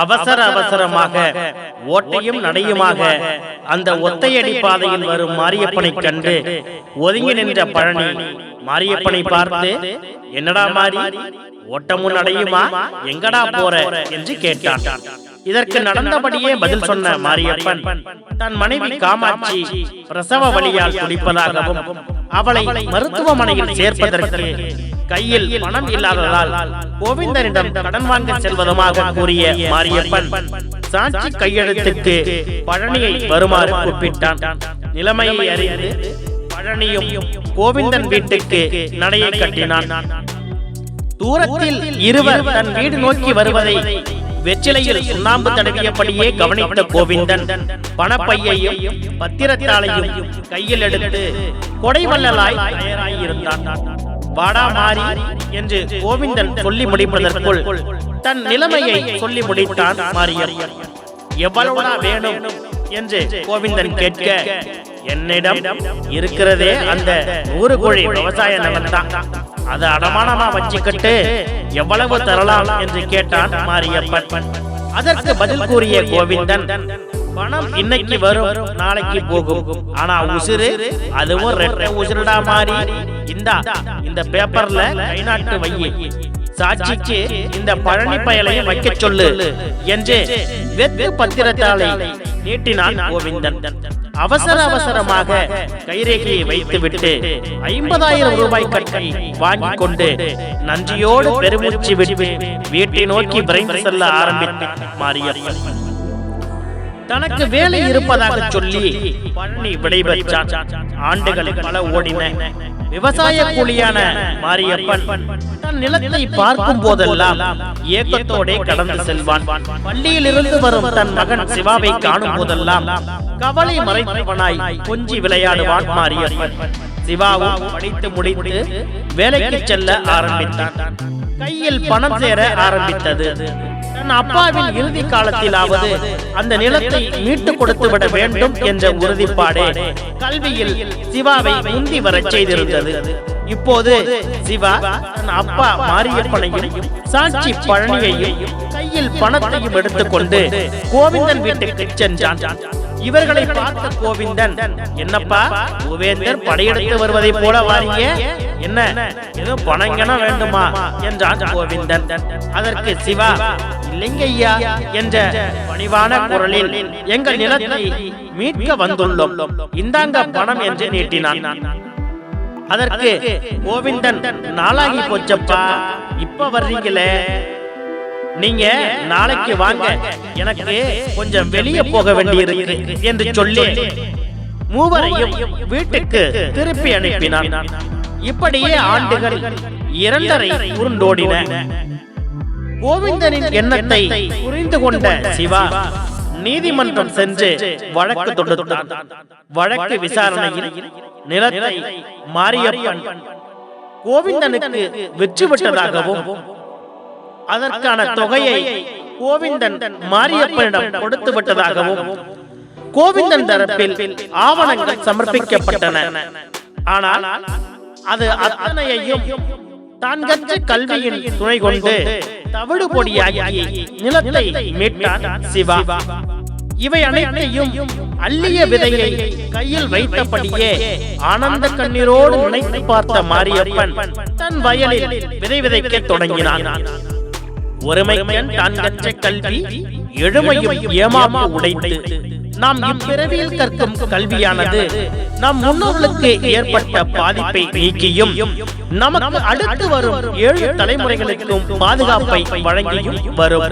அவசர அவசரமாக ஓட்டையும் நடையுமாக அந்த ஒத்தையடி பாதையில் வரும் மாரியப்பனை கண்டு ஒதுங்கி நின்ற பழனி மாரியப்பனை பார்த்து, என்னடா மாறி, ஓட்டமும் நடையுமா, எங்கடா போற என்று கேட்டான். இதற்கு நடந்தபடியே பதில் சொன்ன மாரியப்பன் தன் மனைவி காமாட்சி பிரசவ வலியால் துடிப்பதாகவும் அவளை மருத்துவமனையில் சேர்ப்பதற்கு கையில் பணம் இல்லாததால் கோவிந்தனிடம் கடன் வாங்க செல்வதுமாக கூறிய மாரியப்பன் சாட்சி கையெழுத்துக்கு பழனியை வருமாறு கூப்பிட்டான். நிலைமையை அறிந்து பழனியும் கோவிந்தன் வீட்டுக்கு நடையை கட்டினான். தூரத்தில் இருவர் தன் வீடு நோக்கி வருவதை வெற்றிலையில் சுண்ணாம்பு தடவியபடியே கவனித்த கோவிந்தன் பணப்பையையும் பத்திரத்தாளையும் கையில் எடுத்து கொடைவள்ளலாய் தயாராயிருந்தான். வாடா மாறி என்று கோவிந்தன் சொல்லி முடிப்பதற்குள் தன் நிலைமையை சொல்லி முடித்தான் மாரியப்பன். எவ்வளவுடா வேணும் என்று கோவிந்தன் கேட்க, என்னிடம் இருக்கிறதே அந்த 100 கோழி விவசாய நிலம் தான், அதை அடமானமா வச்சுக்கிட்டு எவ்வளவு தரலாம் என்று கேட்டான் மாரியப்பன். அதற்கு பதில் கூறிய கோவிந்தன், பணம் இன்னைக்கு வரும், நாளைக்கு போகும், ஆனா உசுறு அதுவும் ரெட்டை உசுருடா மாறி, இந்த பேப்பர்ல கை நாட்டு வையி, சாட்சிக்கு இந்த பழனி பயலையும் வைக்க சொல்லு என்று வெத்து பத்திரத்தாளை நீட்டினான் கோவிந்தன். அவசர அவசரமாக கைரேகையை வைத்துவிட்டு 50,000 ரூபாய் கட்டி வாங்கிக் கொண்டு நன்றியோடு பெருமூச்சு விட்டு வீட்டை நோக்கி விரைந்து செல்ல ஆரம்பித்தார் மாரியப்பன். தனக்கு வேலை இருப்பதாக சொல்லி பழனி விடைபெற்றான். ஆண்டுகள் பல ஓடின. விவசாய கூலியான மாரியப்பன் தன் நிலத்தை பார்க்கும் போதெல்லாம் ஏக்கத்தோட கடந்து செல்வான். பள்ளியில் இருந்து வரும் தன் மகன் சிவாவை காணும் போதெல்லாம் கவலை மறைத்தவனாய் கொஞ்சி விளையாடுவான் மாரியப்பன். சிவாவும் படித்து முடித்து வேலைக்கு செல்ல ஆரம்பித்தான். கையில் பணம் சேர ஆரம்பித்தது. தன் அப்பாவின் இறுதி காலத்திலாவது அந்த நிலத்தை மீட்டு கொடுத்து விட வேண்டும் என்ற உறுதிப்பாடே கல்வியில் சிவாவை முந்தி வரச் செய்திருந்தது. இப்போது சிவா தன் அப்பா மாரியப்பனையும் சாட்சி பழனியையும் கையில் பணத்தையும் எடுத்துக்கொண்டு கோவிந்தன் வீட்டுக்கு சென்றான். இவர்களை பார்த்த கோவிந்தன், என்னப்பா உவேந்தர் படையெடுத்து வருவதை போல வாரீங்க, என்ன ஏதோ பணங்கன வேண்டுமா என்றான் கோவிந்தன். அதற்கு சிவா, இல்லைங்க ஐயா என்ற பணிவான குரலில், எங்கள் நிலத்தை மீட்க வந்துள்ளோம், இந்தாங்க பணம் என்று நீட்டினான். அதற்கு கோவிந்தன், நாளாகி போச்சப்பா, இப்ப வர்றீங்களே, நீங்க நாளைக்கு வாங்க, எனக்கு கொஞ்சம் வெளியே போக வேண்டியிருக்கு என்று சொல்லி மூவரையும் வீட்டுக்கு திருப்பி அனுப்பினான். இப்படியே ஆண்டுகள் 2.5 உருண்டோடின. கோவிந்தனின் எண்ணத்தை புரிந்து கொண்ட சிவா நீதிமன்றம் சென்று வழக்கு தொடுத்தான். வழக்கு விசாரணையில் நிலத்தை மாரியப்பன் கோவிந்தனுக்கு விற்றுவிட்டதாகவும் அதற்கான தொகையை கோவிந்தன் மாரியப்பனிடம் கொடுத்து விட்டதாகவும் கோவிந்தன் தரப்பில் ஆவணங்கள் சமர்ப்பிக்கப்பட்டன. ஆனால் அது அத்தனையையும் தான் கற்ற கல்வியின் துணை கொண்டு தவிடு பொடியாகி நிலத்தை மீட்டான் சிவா. இவை அனைத்தையும் அள்ளிய விதையை கையில் வைத்தபடியே ஆனந்த கண்ணீரோடு நினைத்து பார்த்த மாரியப்பன் தன் வயலில் விதை விதைக்க தொடங்கினான். ஒருமைக்கன் தான் கற்ற கல்வி எழுமையும் ஏமாப்பு உடைத்து நாம் இப்பிறவியில் கற்கும் கல்வியானது நம் முன்னோர்களுக்கு ஏற்பட்ட பாதிப்பை நீக்கியும் நமக்கு அடுத்து வரும் 7 தலைமுறைகளுக்கும் பாதுகாப்பை வழங்கியும் வரும்.